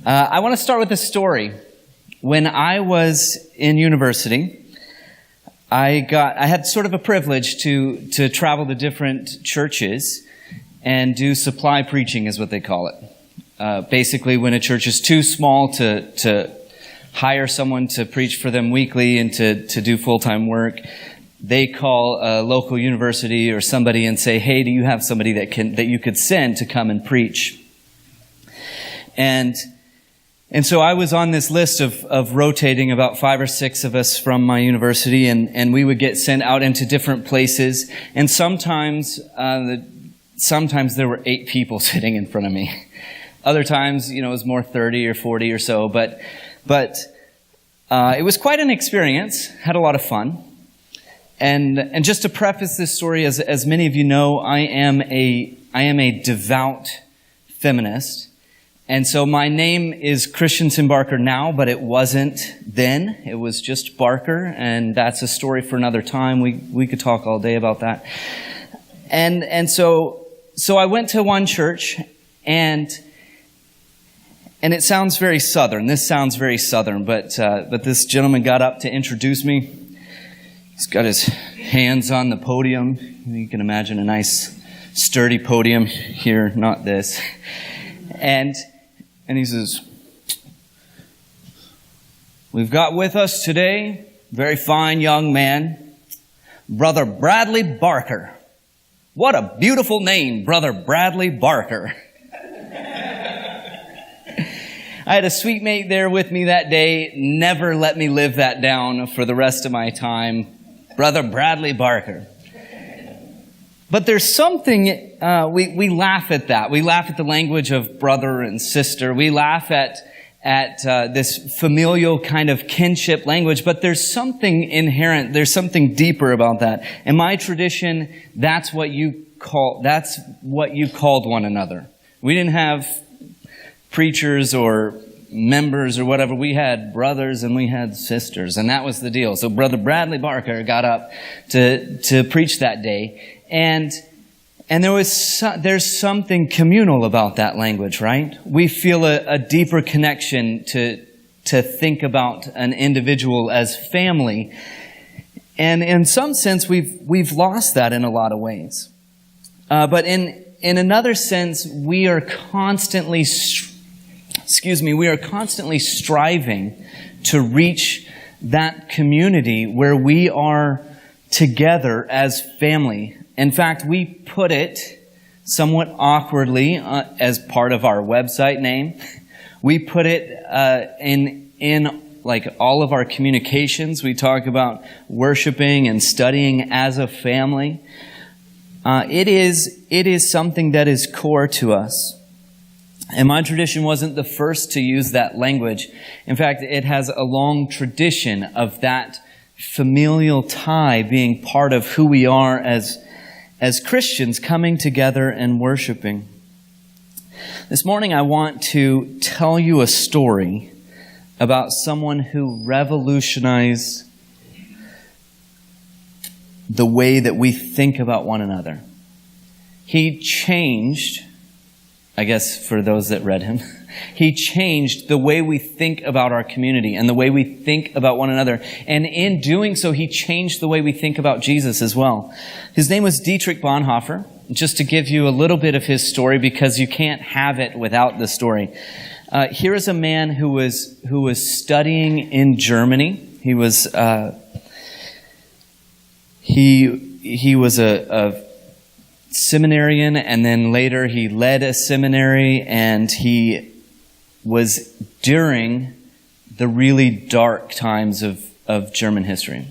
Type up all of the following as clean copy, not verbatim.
I want to start with a story. When I was in university, I had sort of a privilege to travel to different churches and do supply preaching, is what they call it. Basically, when a church is too small to hire someone to preach for them weekly and to do full-time work, they call a local university or somebody and say, "Hey, do you have somebody that you could send to come and preach?" And so I was on this list of rotating about 5 or 6 of us from my university, and we would get sent out into different places. And sometimes there were 8 people sitting in front of me. Other times, it was more 30 or 40 or so. But it was quite an experience. Had a lot of fun. And just to preface this story, as many of you know, I am a devout feminist. And so my name is Christianson-Barker now, but it wasn't then. It was just Barker, and that's a story for another time. We could talk all day about that. And so I went to one church, and it sounds very Southern. This sounds very Southern, but this gentleman got up to introduce me. He's got his hands on the podium. You can imagine a nice, sturdy podium here, not this. And he says, "We've got with us today, very fine young man, Brother Bradley Barker." What a beautiful name, Brother Bradley Barker. I had a sweet mate there with me that day, never let me live that down for the rest of my time. Brother Bradley Barker. But there's something, we laugh at that. We laugh at the language of brother and sister. We laugh at this familial kind of kinship language, but there's something inherent, there's something deeper about that. In my tradition, that's what you called one another. We didn't have preachers or members or whatever. We had brothers and we had sisters, and that was the deal. So Brother Bradley Barker got up to preach that day. And there's something communal about that language, right? We feel a deeper connection to think about an individual as family. And in some sense, we've lost that in a lot of ways. But in another sense, we are constantly striving to reach that community where we are together as family. In fact, we put it somewhat awkwardly as part of our website name. We put it in like all of our communications. We talk about worshiping and studying as a family. It is something that is core to us. And my tradition wasn't the first to use that language. In fact, it has a long tradition of that familial tie being part of who we are as Christians, coming together and worshiping. This morning I want to tell you a story about someone who revolutionized the way that we think about one another. He changed, I guess for those that read him, he changed the way we think about our community and the way we think about one another. And in doing so, he changed the way we think about Jesus as well. His name was Dietrich Bonhoeffer. Just to give you a little bit of his story, because you can't have it without the story. Here is a man who was studying in Germany. He was a seminarian, and then later he led a seminary, and he was during the really dark times of German history.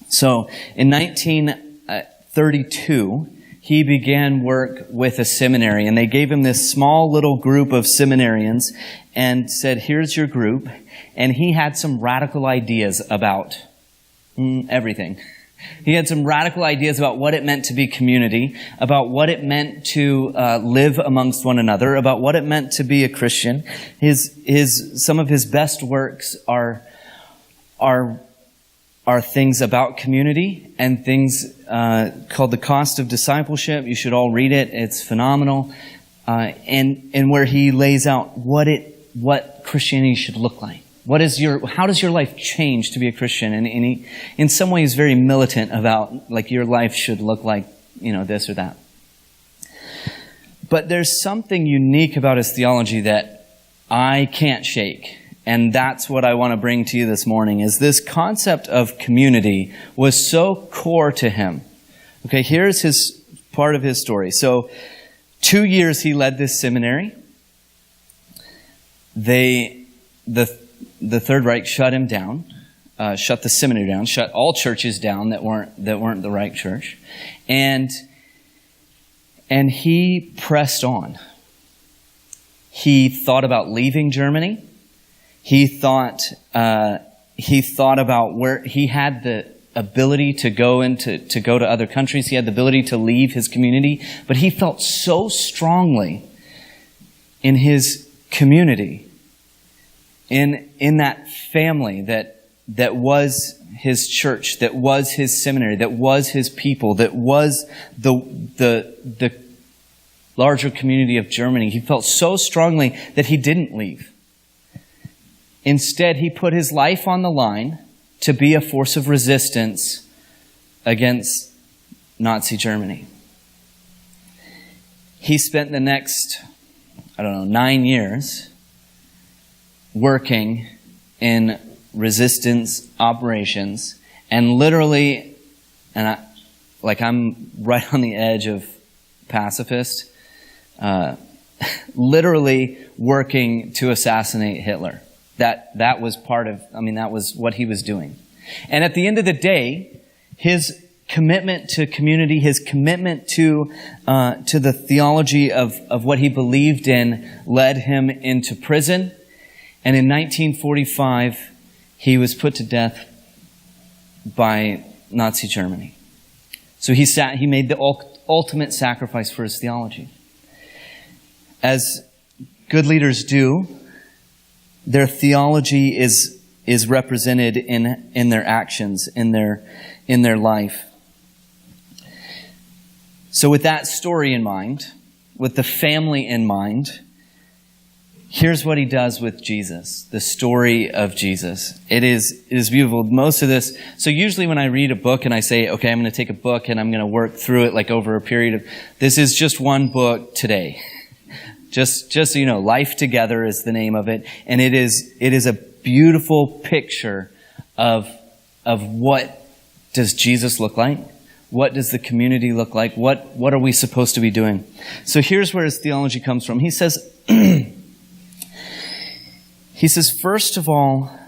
So in 1932, he began work with a seminary, and they gave him this small little group of seminarians and said, "Here's your group." And he had some radical ideas about everything. He had some radical ideas about what it meant to be community, about what it meant to live amongst one another, about what it meant to be a Christian. Some of his best works are things about community and things called The Cost of Discipleship. You should all read it. It's phenomenal. And where he lays out what it what Christianity should look like. How does your life change to be a Christian? And he, in some ways, very militant about, like, your life should look like, this or that. But there's something unique about his theology that I can't shake. And that's what I want to bring to you this morning, is this concept of community was so core to him. Okay, here's part of his story. So, 2 years he led this seminary. The Third Reich shut him down, shut the seminary down, shut all churches down that weren't the right church, and he pressed on. He thought about leaving Germany. He thought about where he had the ability to go to other countries. He had the ability to leave his community, but he felt so strongly in his community, in that family that was his church, that was his seminary, that was his people, that was the larger community of Germany. He felt so strongly that he didn't leave. Instead, he put his life on the line to be a force of resistance against Nazi Germany. He spent the next, 9 years working in resistance operations, and literally, I'm right on the edge of pacifist, literally working to assassinate Hitler. That was that was what he was doing. And at the end of the day, his commitment to community, his commitment to the theology of what he believed in led him into prison. And in 1945, he was put to death by Nazi Germany. So he made the ultimate sacrifice for his theology. As good leaders do, their theology is represented in their actions, in their life. So with that story in mind, with the family in mind, here's what he does with Jesus, the story of Jesus. It is beautiful. Most of this, so usually when I read a book and I say, okay, I'm going to take a book and I'm going to work through it like over a period of, this is just one book today. Just so you know, Life Together is the name of it. And it is a beautiful picture of what does Jesus look like? What does the community look like? What are we supposed to be doing? So here's where his theology comes from. He says, first of all,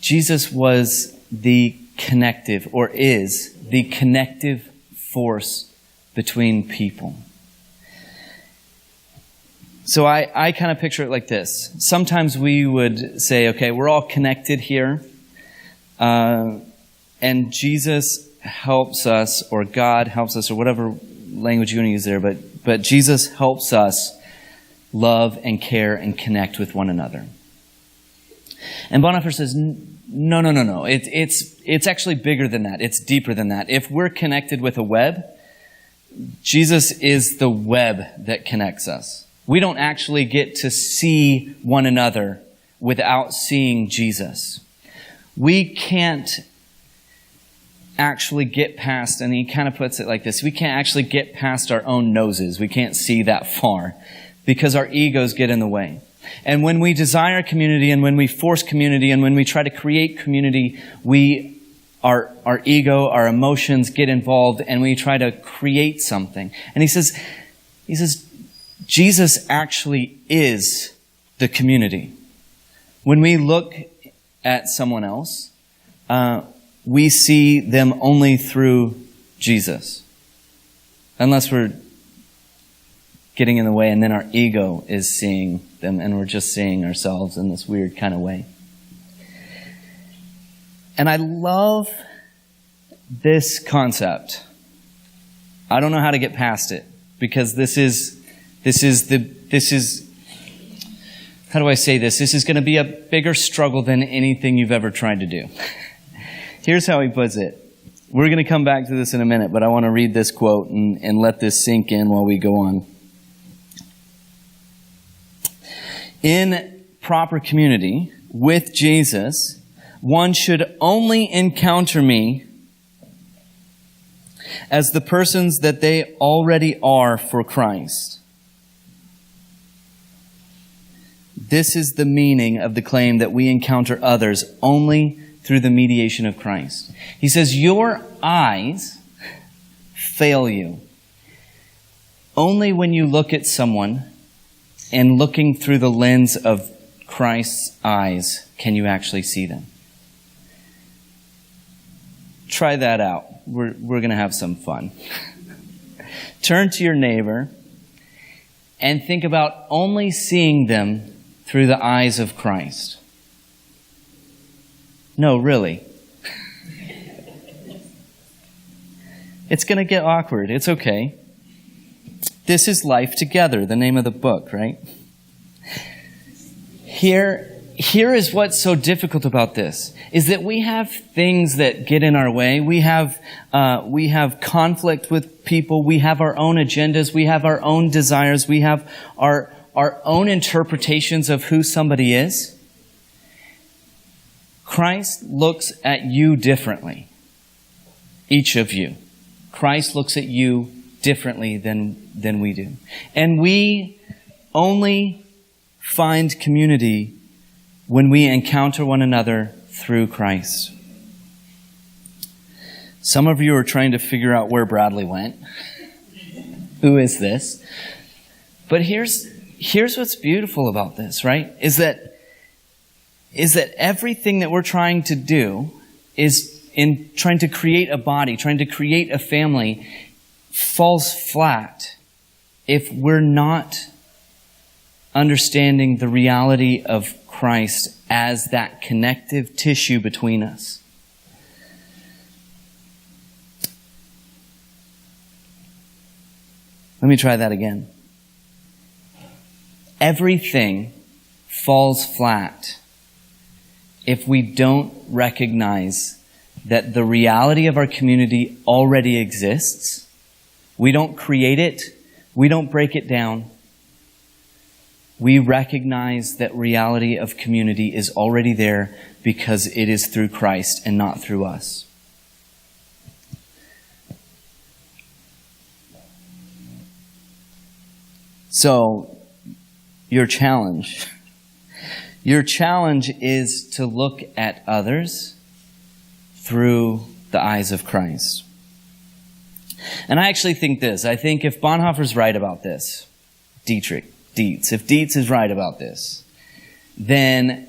Jesus was the connective, or is the connective force between people. So I kind of picture it like this. Sometimes we would say, okay, we're all connected here, and Jesus helps us, or God helps us, or whatever language you want to use there, but Jesus helps us love and care and connect with one another. And Bonhoeffer says, no. It's actually bigger than that. It's deeper than that. If we're connected with a web, Jesus is the web that connects us. We don't actually get to see one another without seeing Jesus. We can't actually get past, and he kind of puts it like this, we can't actually get past our own noses. We can't see that far because our egos get in the way. And when we desire community, and when we force community, and when we try to create community, our ego, our emotions get involved, and we try to create something. And he says, Jesus actually is the community. When we look at someone else, we see them only through Jesus. Unless we're getting in the way, and then our ego is seeing them, and we're just seeing ourselves in this weird kind of way. And I love this concept. I don't know how to get past it, because this is how do I say this? This is going to be a bigger struggle than anything you've ever tried to do. Here's how he puts it. We're going to come back to this in a minute, but I want to read this quote and let this sink in while we go on. In proper community with Jesus, one should only encounter me as the persons that they already are for Christ. This is the meaning of the claim that we encounter others only through the mediation of Christ. He says, your eyes fail you. Only when you look at someone and looking through the lens of Christ's eyes can you actually see them. Try that out. We're going to have some fun. Turn to your neighbor and think about only seeing them through the eyes of Christ. No, really. It's going to get awkward. It's okay. This is Life Together, the name of the book, right? Here is what's so difficult about this, is that we have things that get in our way. We have conflict with people. We have our own agendas. We have our own desires. We have our own interpretations of who somebody is. Christ looks at you differently. Each of you. Christ looks at you differently than we do. And we only find community when we encounter one another through Christ. Some of you are trying to figure out where Bradley went. Who is this? But here's what's beautiful about this, right? Is that everything that we're trying to do is in trying to create a body, trying to create a family, falls flat if we're not understanding the reality of Christ as that connective tissue between us. Let me try that again. Everything falls flat if we don't recognize that the reality of our community already exists. We don't create it. We don't break it down. We recognize that reality of community is already there because it is through Christ and not through us. So, your challenge is to look at others through the eyes of Christ. And I actually think this. I think if Bonhoeffer's right about this, if Dietz is right about this, then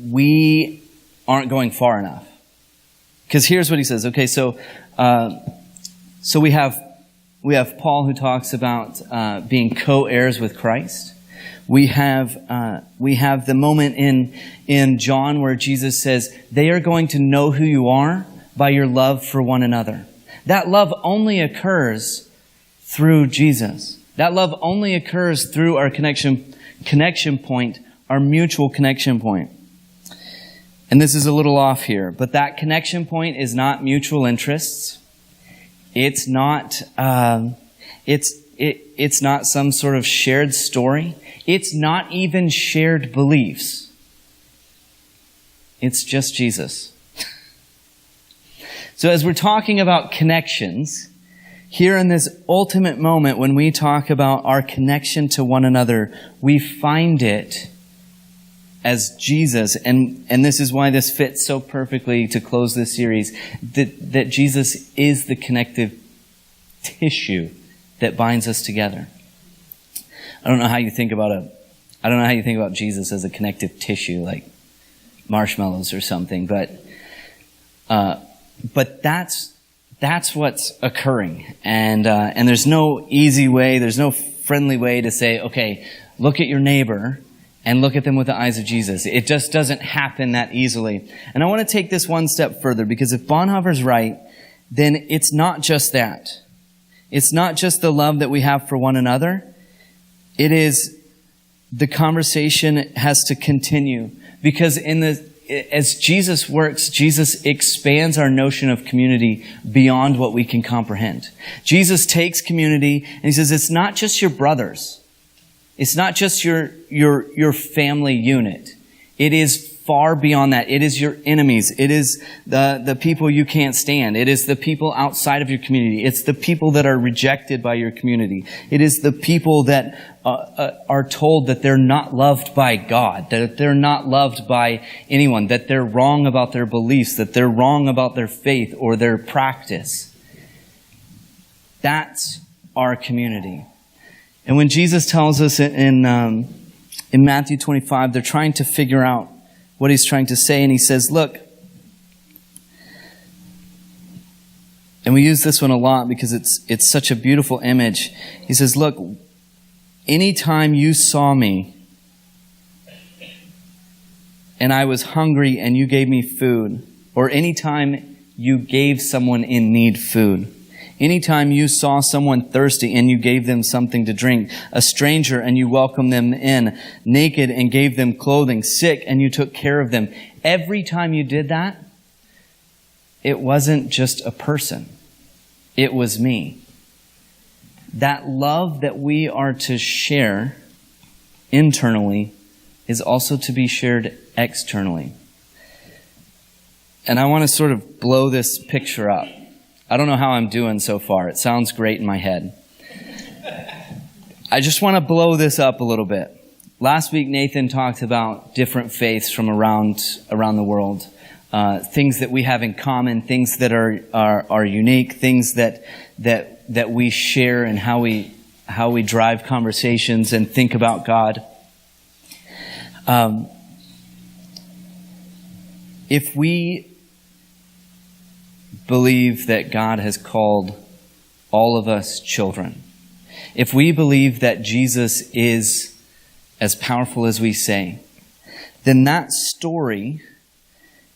we aren't going far enough. Because here's what he says. Okay, so we have Paul who talks about being co-heirs with Christ. We have the moment in John where Jesus says, they are going to know who you are by your love for one another. That love only occurs through Jesus. That love only occurs through our connection point, our mutual connection point. And this is a little off here, but that connection point is not mutual interests. It's not it's not some sort of shared story. It's not even shared beliefs. It's just Jesus. So as we're talking about connections, here in this ultimate moment when we talk about our connection to one another, we find it as Jesus, and this is why this fits so perfectly to close this series, that Jesus is the connective tissue that binds us together. I don't know how you think about Jesus as a connective tissue, like marshmallows or something, but that's what's occurring, and there's no easy way, there's no friendly way to say, okay, look at your neighbor and look at them with the eyes of Jesus. It just doesn't happen that easily. And I want to take this one step further, because if Bonhoeffer's right, then it's not just that. It's not just the love that we have for one another. It is the conversation has to continue, because as Jesus works, Jesus expands our notion of community beyond what we can comprehend. Jesus takes community and he says, it's not just your brothers. It's not just your family unit. It is far beyond that. It is your enemies. It is the people you can't stand. It is the people outside of your community. It's the people that are rejected by your community. It is the people that are told that they're not loved by God, that they're not loved by anyone, that they're wrong about their beliefs, that they're wrong about their faith or their practice. That's our community. And when Jesus tells us in Matthew 25, they're trying to figure out what he's trying to say. And he says, look, and we use this one a lot because it's such a beautiful image. He says, look, anytime you saw me and I was hungry and you gave me food, or anytime you gave someone in need food, anytime you saw someone thirsty and you gave them something to drink, a stranger and you welcomed them in, naked and gave them clothing, sick and you took care of them. Every time you did that, it wasn't just a person. It was me. That love that we are to share internally is also to be shared externally. And I want to sort of blow this picture up. I don't know how I'm doing so far. It sounds great in my head. I just want to blow this up a little bit. Last week, Nathan talked about different faiths from around the world. Things that we have in common, things that are unique, things that we share and how we drive conversations and think about God. If we believe that God has called all of us children, if we believe that Jesus is as powerful as we say, then that story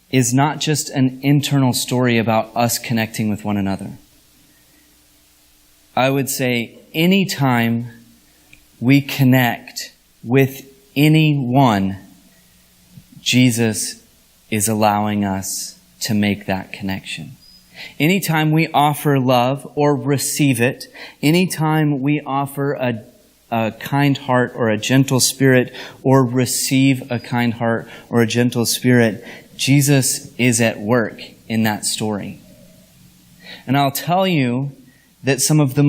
is not just an internal story about us connecting with one another. I would say anytime we connect with anyone, Jesus is allowing us to make that connection. Anytime we offer love or receive it, anytime we offer a kind heart or a gentle spirit or receive a kind heart or a gentle spirit, Jesus is at work in that story. And I'll tell you that some of the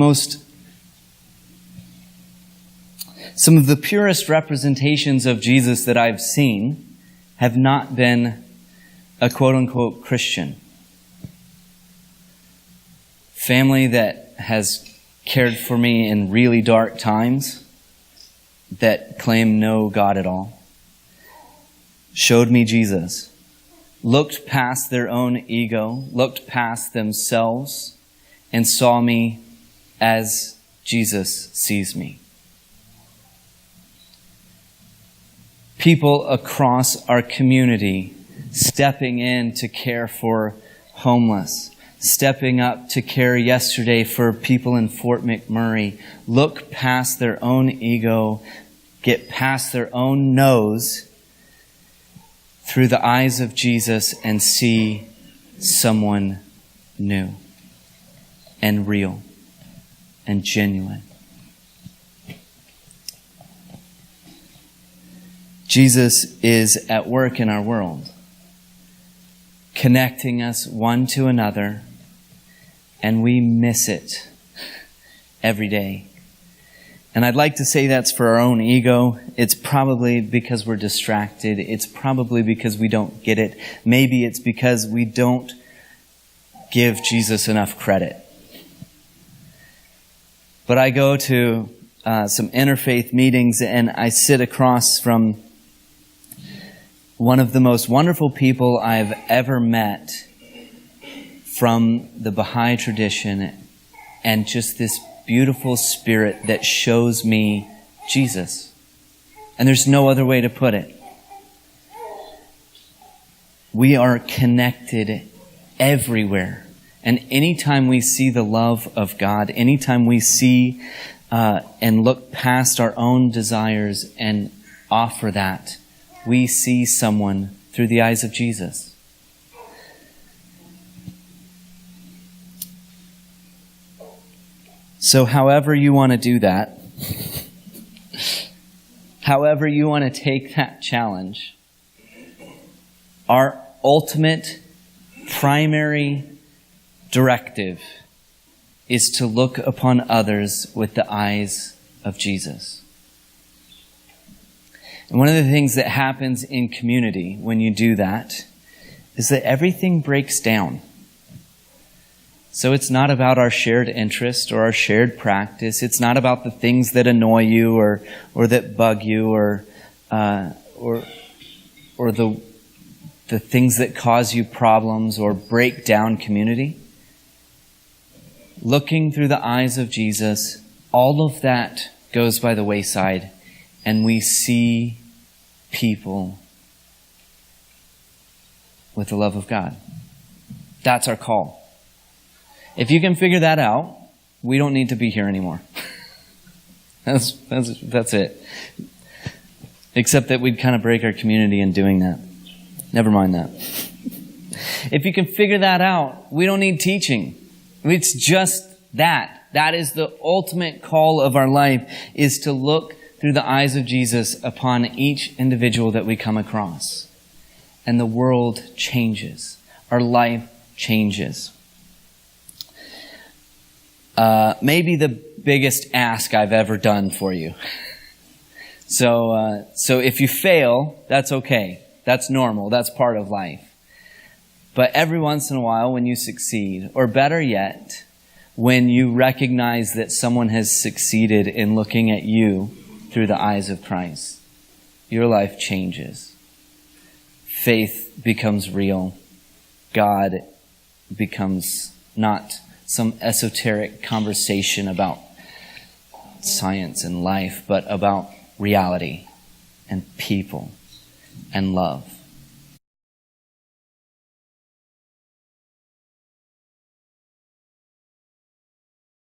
purest representations of Jesus that I've seen have not been a quote-unquote Christian. Family that has cared for me in really dark times, that claim no God at all, showed me Jesus, looked past their own ego, looked past themselves, and saw me as Jesus sees me. People across our community stepping in to care for homeless, stepping up to care yesterday for people in Fort McMurray, look past their own ego, get past their own nose through the eyes of Jesus and see someone new and real and genuine. Jesus is at work in our world, connecting us one to another, and we miss it every day. And I'd like to say that's for our own ego. It's probably because we're distracted. It's probably because we don't get it. Maybe it's because we don't give Jesus enough credit. But I go to some interfaith meetings and I sit across from one of the most wonderful people I've ever met from the Baha'i tradition, and just this beautiful spirit that shows me Jesus. And there's no other way to put it. We are connected everywhere. And anytime we see the love of God, anytime we see and look past our own desires and offer that, we see someone through the eyes of Jesus. So however you want to do that, however you want to take that challenge, our ultimate, primary directive is to look upon others with the eyes of Jesus. And one of the things that happens in community when you do that is that everything breaks down. So it's not about our shared interest or our shared practice. It's not about the things that annoy you or that bug you or the things that cause you problems or break down community. Looking through the eyes of Jesus, all of that goes by the wayside, and we see people with the love of God. That's our call. If you can figure that out, we don't need to be here anymore. That's it. Except that we'd kind of break our community in doing that. Never mind that. If you can figure that out, we don't need teaching. It's just that. That is the ultimate call of our life, is to look through the eyes of Jesus upon each individual that we come across. And the world changes. Our life changes. Maybe the biggest ask I've ever done for you. So if you fail, that's okay. That's normal. That's part of life. But every once in a while, when you succeed, or better yet, when you recognize that someone has succeeded in looking at you through the eyes of Christ, your life changes. Faith becomes real. God becomes not some esoteric conversation about science and life, but about reality and people and love.